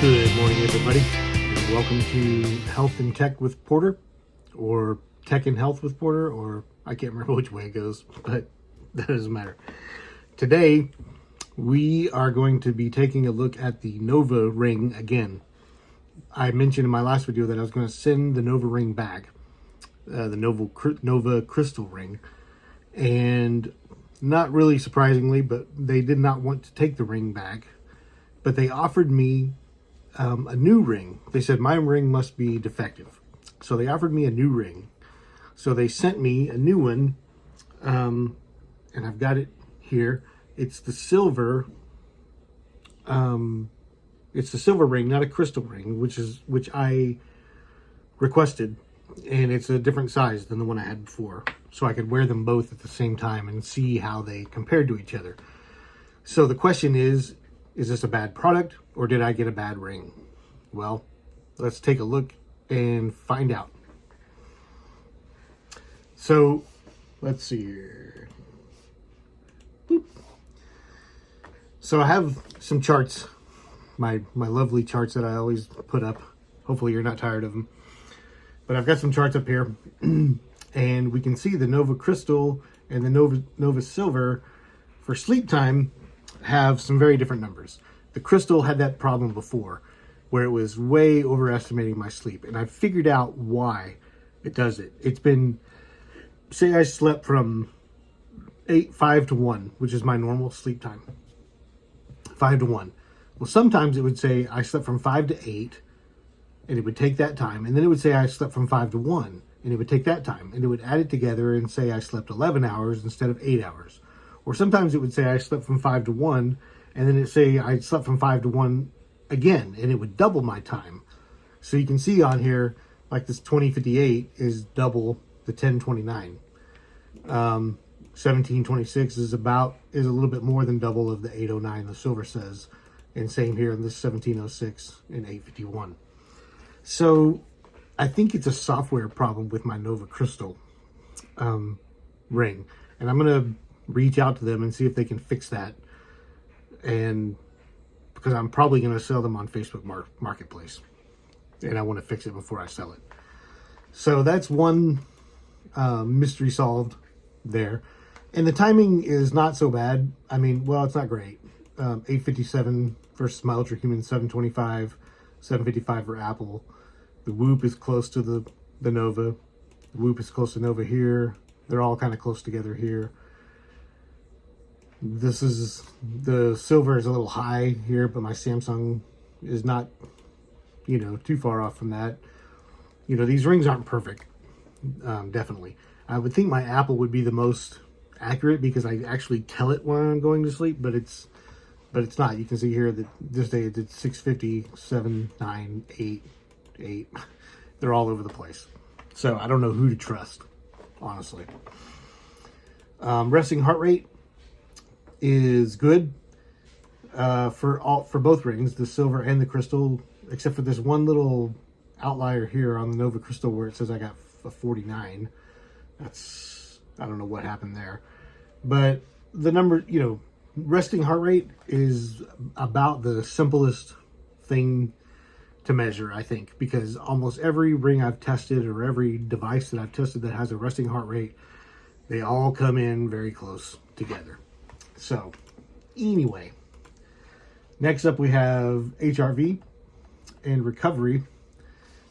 Good morning, everybody, and welcome to Health and Tech with Porter, or Tech and Health with Porter, or I can't remember which way it goes, but that doesn't matter. Today, we are going to be taking a look at the Nova Ring again. I mentioned in my last video that I was going to send the Nova Ring back, the Nova Crystal Ring, and not really surprisingly, but they did not want to take the ring back, but they offered me a new ring. They said my ring must be defective, so they offered me a new ring. So they sent me a new one, and I've got it here. It's the silver. It's the silver ring, not a crystal ring, which I requested, and it's a different size than the one I had before, so I could wear them both at the same time and see how they compared to each other. So the question is this a bad product, or did I get a bad ring? Well, let's take a look and find out. So, let's see here. Boop. So I have some charts, my lovely charts that I always put up. Hopefully you're not tired of them. But I've got some charts up here, and we can see the Nova Crystal and the Nova Silver for sleep time have some very different numbers. The Crystal had that problem before, where it was way overestimating my sleep, and I figured out why it does it. It's been, say I slept from 5 to 1, which is my normal sleep time. 5 to 1. Well, sometimes it would say I slept from 5 to 8, and it would take that time, and then it would say I slept from 5 to 1, and it would take that time, and it would add it together and say I slept 11 hours instead of 8 hours. Or sometimes it would say I slept from 5 to 1, and then it'd say I slept from 5 to 1 again, and it would double my time. So you can see on here, like this 2058 is double the 1029. 1726 is a little bit more than double of the 809 the silver says, and same here in this 1706 and 851. So I think it's a software problem with my Nova Crystal ring, and I'm gonna reach out to them and see if they can fix that, and because I'm probably going to sell them on Facebook Marketplace, and I want to fix it before I sell it. So that's one mystery solved there. And the timing is not so bad. I mean, well, it's not great. 857 versus my Ultrahuman 725, 755 for Apple. The Whoop is close to the Nova. The Whoop is close to Nova here. They're all kind of close together here. This is, the silver is a little high here, but my Samsung is not, too far off from that. These rings aren't perfect, definitely. I would think my Apple would be the most accurate because I actually tell it when I'm going to sleep, but it's not. You can see here that this day it did 650, 7, 9, 8, 8. They're all over the place. So I don't know who to trust, honestly. Resting heart rate is good for both rings, the silver and the crystal, except for this one little outlier here on the Nova Crystal where it says I got a 49. I don't know what happened there, but the number, resting heart rate is about the simplest thing to measure, I think, because almost every ring I've tested or every device that I've tested that has a resting heart rate, they all come in very close together. So, anyway, next up we have HRV and recovery,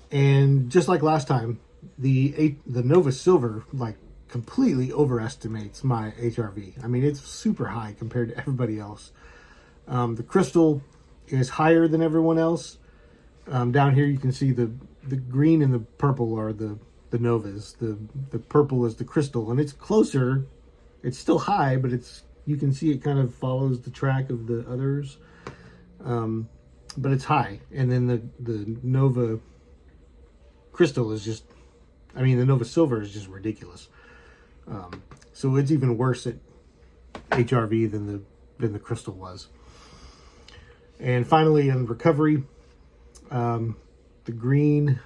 and just like last time, the Nova Silver completely overestimates my HRV. I mean, it's super high compared to everybody else. The Crystal is higher than everyone else. Down here you can see the green and the purple are the Novas. The purple is the Crystal, and it's closer. It's still high, but you can see it kind of follows the track of the others, but it's high. And then the Nova Crystal is just, the Nova Silver is just ridiculous. So it's even worse at HRV than the Crystal was. And finally, in recovery, the green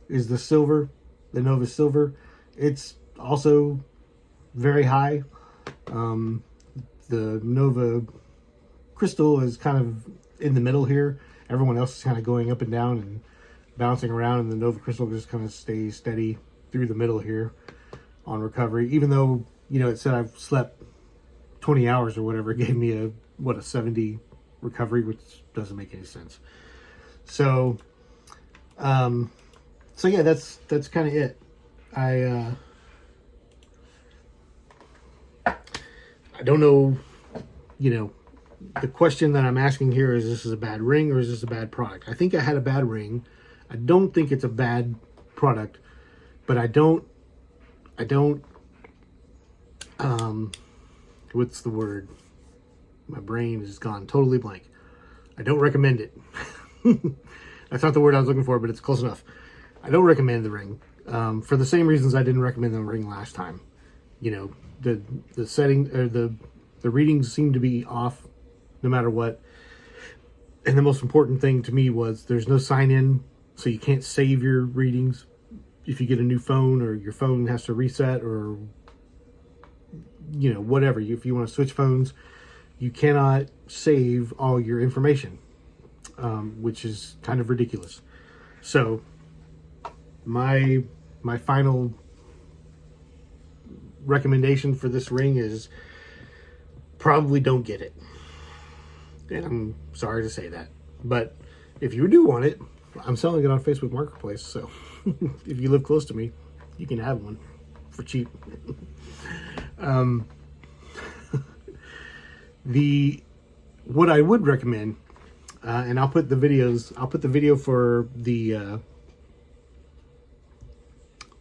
is the silver, the Nova Silver. It's also very high. The Nova Crystal is kind of in the middle here. everyone else is kind of going up and down and bouncing around, and the Nova Crystal just kind of stays steady through the middle here on recovery. Even though, you know, it said I've slept 20 hours or whatever, it gave me a 70 recovery, which doesn't make any sense. So yeah, that's kind of it. I don't know, you know, the question that I'm asking here is this is a bad ring or is this a bad product? I think I had a bad ring. I don't think it's a bad product, but I don't, what's the word? My brain has gone totally blank. I don't recommend it. That's not the word I was looking for, but it's close enough. I don't recommend the ring for the same reasons I didn't recommend the ring last time. You know, the setting or the readings seem to be off no matter what. And the most important thing to me was there's no sign in, so you can't save your readings if you get a new phone or your phone has to reset or, you know, whatever. If you want to switch phones, you cannot save all your information, which is kind of ridiculous. So my final recommendation for this ring is probably don't get it. And I'm sorry to say that, but if you do want it, I'm selling it on Facebook Marketplace. So if you live close to me, you can have one for cheap. What I would recommend, and I'll put the video for the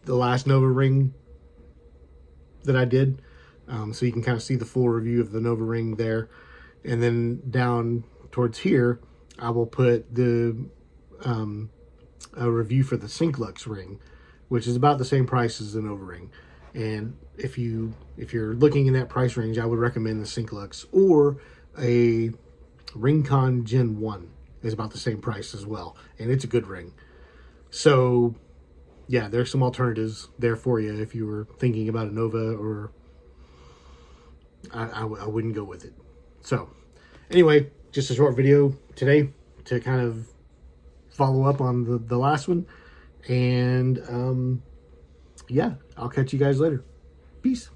last Nova ring that I did, so you can kind of see the full review of the Nova ring there. And then down towards here, I will put a review for the SyncLux ring, which is about the same price as the Nova ring. And if you're looking in that price range, I would recommend the SyncLux, or a Ringcon Gen 1 is about the same price as well, and it's a good ring. So yeah, there's some alternatives there for you if you were thinking about a Nova, or I wouldn't go with it. So anyway, just a short video today to kind of follow up on the last one. And yeah, I'll catch you guys later. Peace.